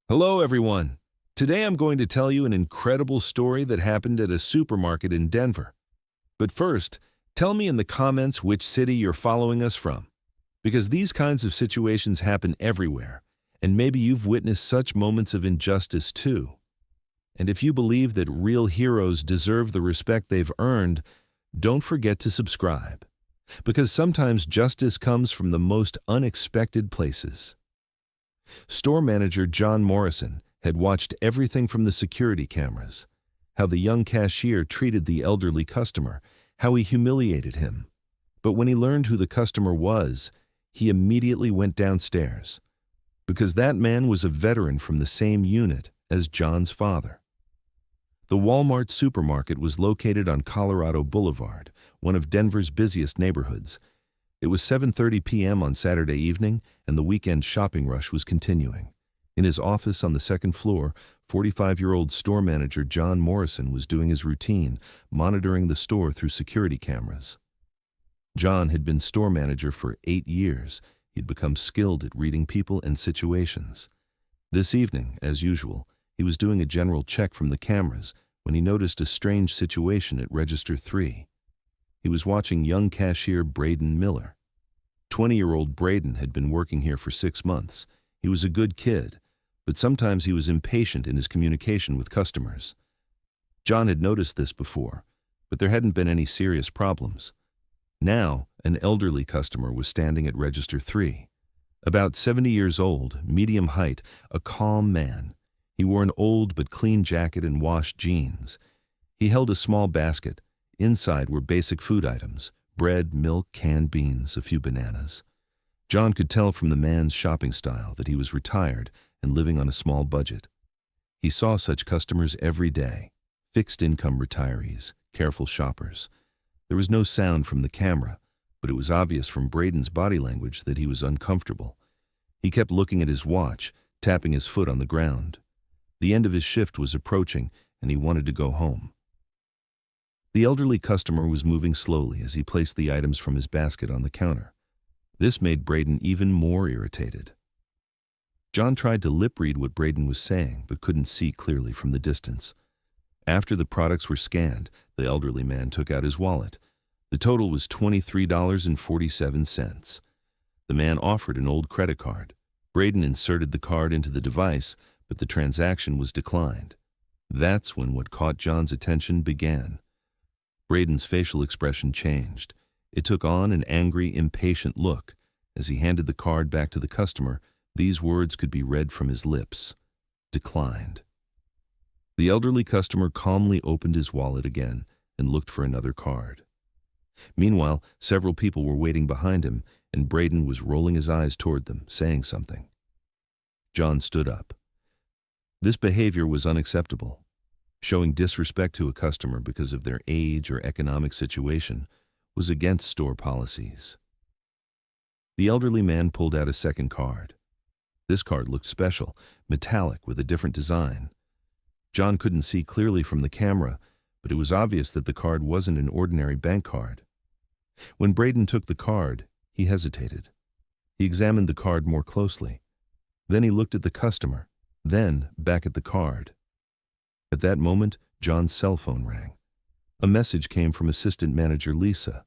Hello, everyone. Today I'm going to tell you an incredible story that happened at a supermarket in Denver. But first, tell me in the comments which city you're following us from, because these kinds of situations happen everywhere, and maybe you've witnessed such moments of injustice too. And if you believe that real heroes deserve the respect they've earned, don't forget to subscribe, because sometimes justice comes from the most unexpected places. Store manager John Morrison had watched everything from the security cameras, how the young cashier treated the elderly customer, how he humiliated him. But when he learned who the customer was, he immediately went downstairs, because that man was a veteran from the same unit as John's father. The Walmart supermarket was located on Colorado Boulevard, one of Denver's busiest neighborhoods. It was 7:30 p.m. on Saturday evening, and the weekend shopping rush was continuing. In his office on the second floor, 45-year-old store manager John Morrison was doing his routine, monitoring the store through security cameras. John had been store manager for 8 years. He'd become skilled at reading people and situations. This evening, as usual, he was doing a general check from the cameras when he noticed a strange situation at Register 3. He was watching young cashier Braden Miller. 20-year-old Braden had been working here for 6 months. He was a good kid, but sometimes he was impatient in his communication with customers. John had noticed this before, but there hadn't been any serious problems. Now, an elderly customer was standing at Register 3. About 70 years old, medium height, a calm man. He wore an old but clean jacket and washed jeans. He held a small basket. Inside were basic food items: bread, milk, canned beans, a few bananas. John could tell from the man's shopping style that he was retired and living on a small budget. He saw such customers every day: fixed-income retirees, careful shoppers. There was no sound from the camera, but it was obvious from Braden's body language that he was uncomfortable. He kept looking at his watch, tapping his foot on the ground. The end of his shift was approaching, and he wanted to go home. The elderly customer was moving slowly as he placed the items from his basket on the counter. This made Braden even more irritated. John tried to lip-read what Braden was saying, but couldn't see clearly from the distance. After the products were scanned, the elderly man took out his wallet. The total was $23.47. The man offered an old credit card. Braden inserted the card into the device, but the transaction was declined. That's when what caught John's attention began. Braden's facial expression changed. It took on an angry, impatient look. As he handed the card back to the customer, these words could be read from his lips: declined. The elderly customer calmly opened his wallet again and looked for another card. Meanwhile, several people were waiting behind him, and Braden was rolling his eyes toward them, saying something. John stood up. This behavior was unacceptable. Showing disrespect to a customer because of their age or economic situation was against store policies. The elderly man pulled out a second card. This card looked special, metallic with a different design. John couldn't see clearly from the camera, but it was obvious that the card wasn't an ordinary bank card. When Braden took the card, he hesitated. He examined the card more closely. Then he looked at the customer, then back at the card. At that moment, John's cell phone rang. A message came from assistant manager Lisa.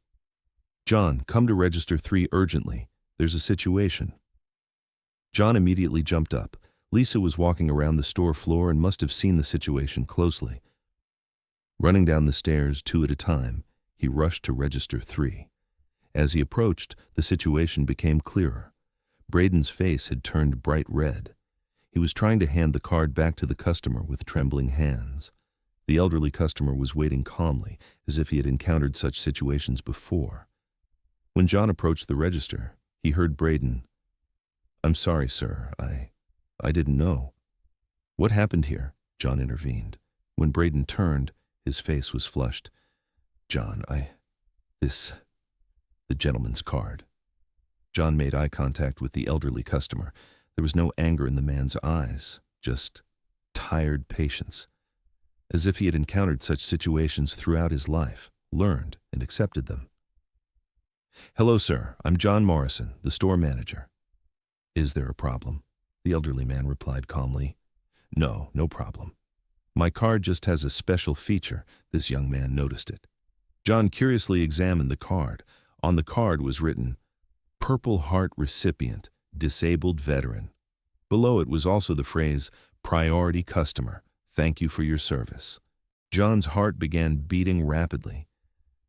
"John, come to Register 3 urgently. There's a situation." John immediately jumped up. Lisa was walking around the store floor and must have seen the situation closely. Running down the stairs 2 at a time, he rushed to Register 3. As he approached, the situation became clearer. Braden's face had turned bright red. He was trying to hand the card back to the customer with trembling hands. The elderly customer was waiting calmly, as if he had encountered such situations before. When John approached the register, he heard Braden, "I'm sorry, sir, I didn't know." "What happened here?" John intervened. When Braden turned, his face was flushed. "John, the gentleman's card." John made eye contact with the elderly customer. There was no anger in the man's eyes, just tired patience, as if he had encountered such situations throughout his life, learned and accepted them. "Hello, sir. I'm John Morrison, the store manager." "Is there a problem?" The elderly man replied calmly. No, no problem. My card just has a special feature. This young man noticed it. John curiously examined the card. On the card was written, Purple Heart Recipient, Disabled Veteran. Below it was also the phrase, Priority Customer, thank you for your service. John's heart began beating rapidly.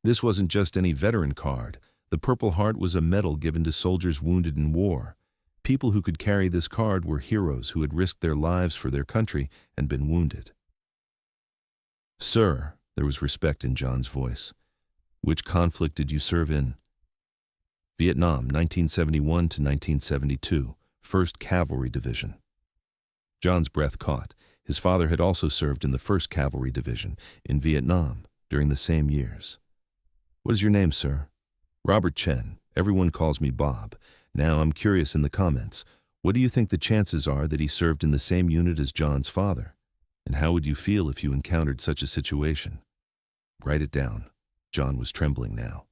This wasn't just any veteran card. The Purple Heart was a medal given to soldiers wounded in war. People who could carry this card were heroes who had risked their lives for their country and been wounded. Sir, there was respect in John's voice. Which conflict did you serve in? Vietnam, 1971 to 1972, 1st Cavalry Division. John's breath caught. His father had also served in the 1st Cavalry Division in Vietnam during the same years. What is your name, sir? Robert Chen. Everyone calls me Bob. Now I'm curious in the comments. What do you think the chances are that he served in the same unit as John's father? And how would you feel if you encountered such a situation? Write it down. John was trembling now.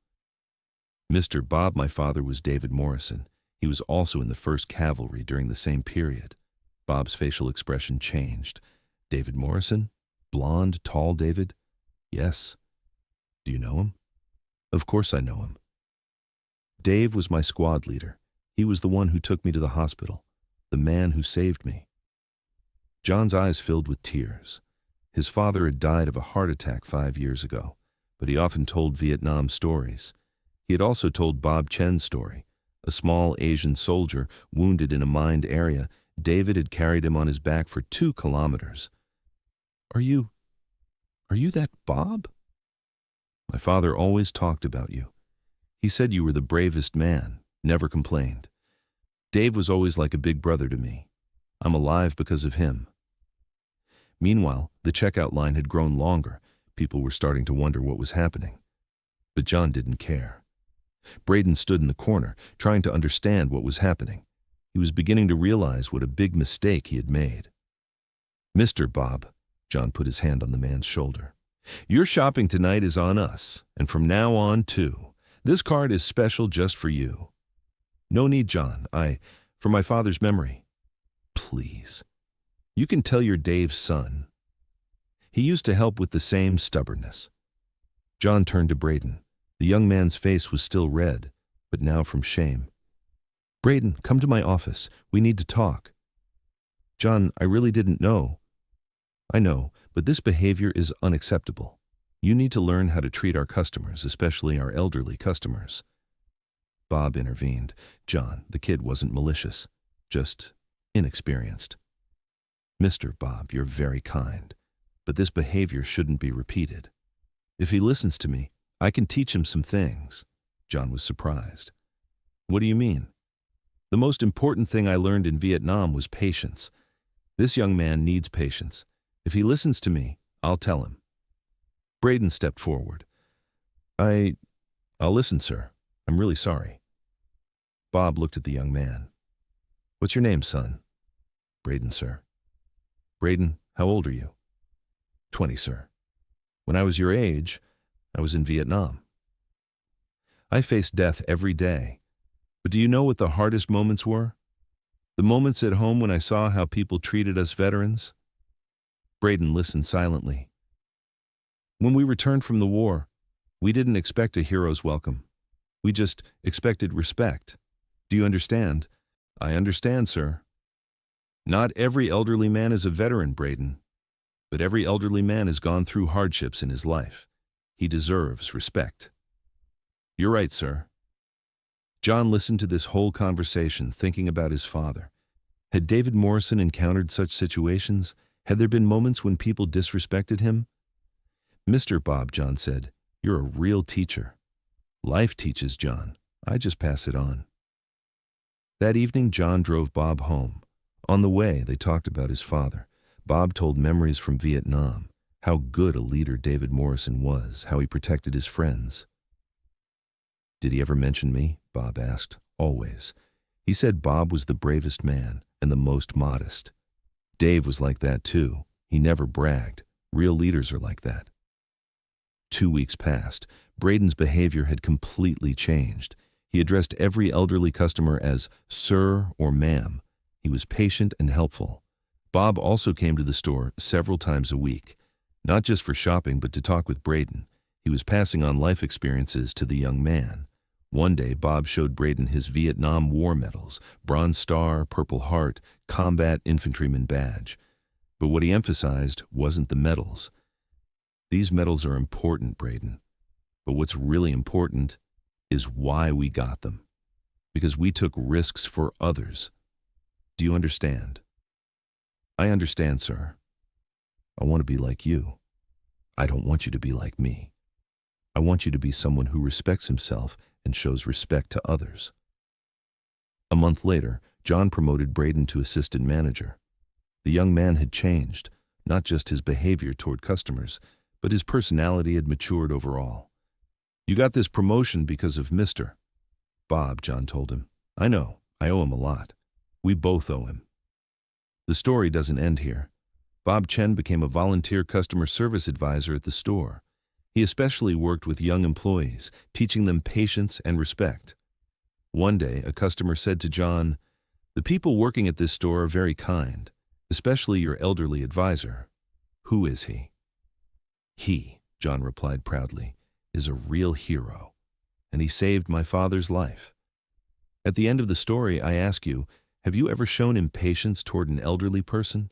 Mr. Bob, my father was David Morrison. He was also in the 1st Cavalry during the same period. Bob's facial expression changed. David Morrison? Blonde, tall David? Yes. Do you know him? Of course I know him. Dave was my squad leader. He was the one who took me to the hospital, the man who saved me. John's eyes filled with tears. His father had died of a heart attack 5 years ago, but he often told Vietnam stories. He had also told Bob Chen's story. A small Asian soldier wounded in a mined area. David had carried him on his back for 2 kilometers. Are you that Bob? My father always talked about you. He said you were the bravest man, never complained. Dave was always like a big brother to me. I'm alive because of him. Meanwhile, the checkout line had grown longer. People were starting to wonder what was happening. But John didn't care. Braden stood in the corner, trying to understand what was happening. He was beginning to realize what a big mistake he had made. Mr. Bob, John put his hand on the man's shoulder. Your shopping tonight is on us, and from now on, too. This card is special just for you. No need, John. For my father's memory. Please. You can tell you're Dave's son. He used to help with the same stubbornness. John turned to Braden. The young man's face was still red, but now from shame. Braden, come to my office. We need to talk. John, I really didn't know. I know, but this behavior is unacceptable. You need to learn how to treat our customers, especially our elderly customers. Bob intervened. John, the kid wasn't malicious, just inexperienced. Mr. Bob, you're very kind, but this behavior shouldn't be repeated. If he listens to me, I can teach him some things. John was surprised. What do you mean? The most important thing I learned in Vietnam was patience. This young man needs patience. If he listens to me, I'll tell him. Braden stepped forward. I'll listen, sir. I'm really sorry. Bob looked at the young man. What's your name, son? Braden, sir. Braden, how old are you? 20, sir. When I was your age, I was in Vietnam. I faced death every day. But do you know what the hardest moments were? The moments at home when I saw how people treated us veterans? Braden listened silently. When we returned from the war, we didn't expect a hero's welcome. We just expected respect. Do you understand? I understand, sir. Not every elderly man is a veteran, Braden, but every elderly man has gone through hardships in his life. He deserves respect. You're right, sir. John listened to this whole conversation, thinking about his father. Had David Morrison encountered such situations? Had there been moments when people disrespected him? Mr. Bob, John said, you're a real teacher. Life teaches, John. I just pass it on. That evening, John drove Bob home. On the way, they talked about his father. Bob told memories from Vietnam, how good a leader David Morrison was, how he protected his friends. Did he ever mention me? Bob asked. Always. He said Bob was the bravest man and the most modest. Dave was like that too. He never bragged. Real leaders are like that. 2 weeks passed. Braden's behavior had completely changed. He addressed every elderly customer as sir or ma'am. He was patient and helpful. Bob also came to the store several times a week, not just for shopping but to talk with Braden. He was passing on life experiences to the young man. One day, Bob showed Braden his Vietnam War medals, Bronze Star, Purple Heart, Combat Infantryman Badge. But what he emphasized wasn't the medals. These medals are important, Braden. But what's really important is why we got them. Because we took risks for others. Do you understand? I understand, sir. I want to be like you. I don't want you to be like me. I want you to be someone who respects himself and shows respect to others. A month later, John promoted Braden to assistant manager. The young man had changed, not just his behavior toward customers, but his personality had matured overall. You got this promotion because of Mr. Bob, John told him. I know, I owe him a lot. We both owe him. The story doesn't end here. Bob Chen became a volunteer customer service advisor at the store. He especially worked with young employees, teaching them patience and respect. One day, a customer said to John, "The people working at this store are very kind, especially your elderly advisor. Who is he?" "He," John replied proudly, "is a real hero, and he saved my father's life." At the end of the story, I ask you, have you ever shown impatience toward an elderly person?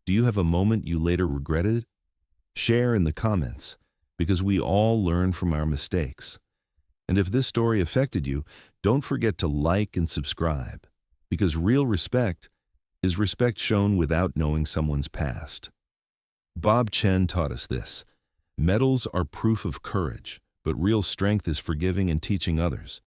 Do you have a moment you later regretted? Share in the comments, because we all learn from our mistakes. And if this story affected you, don't forget to like and subscribe, because real respect is respect shown without knowing someone's past. Bob Chen taught us this. Medals are proof of courage, but real strength is forgiving and teaching others.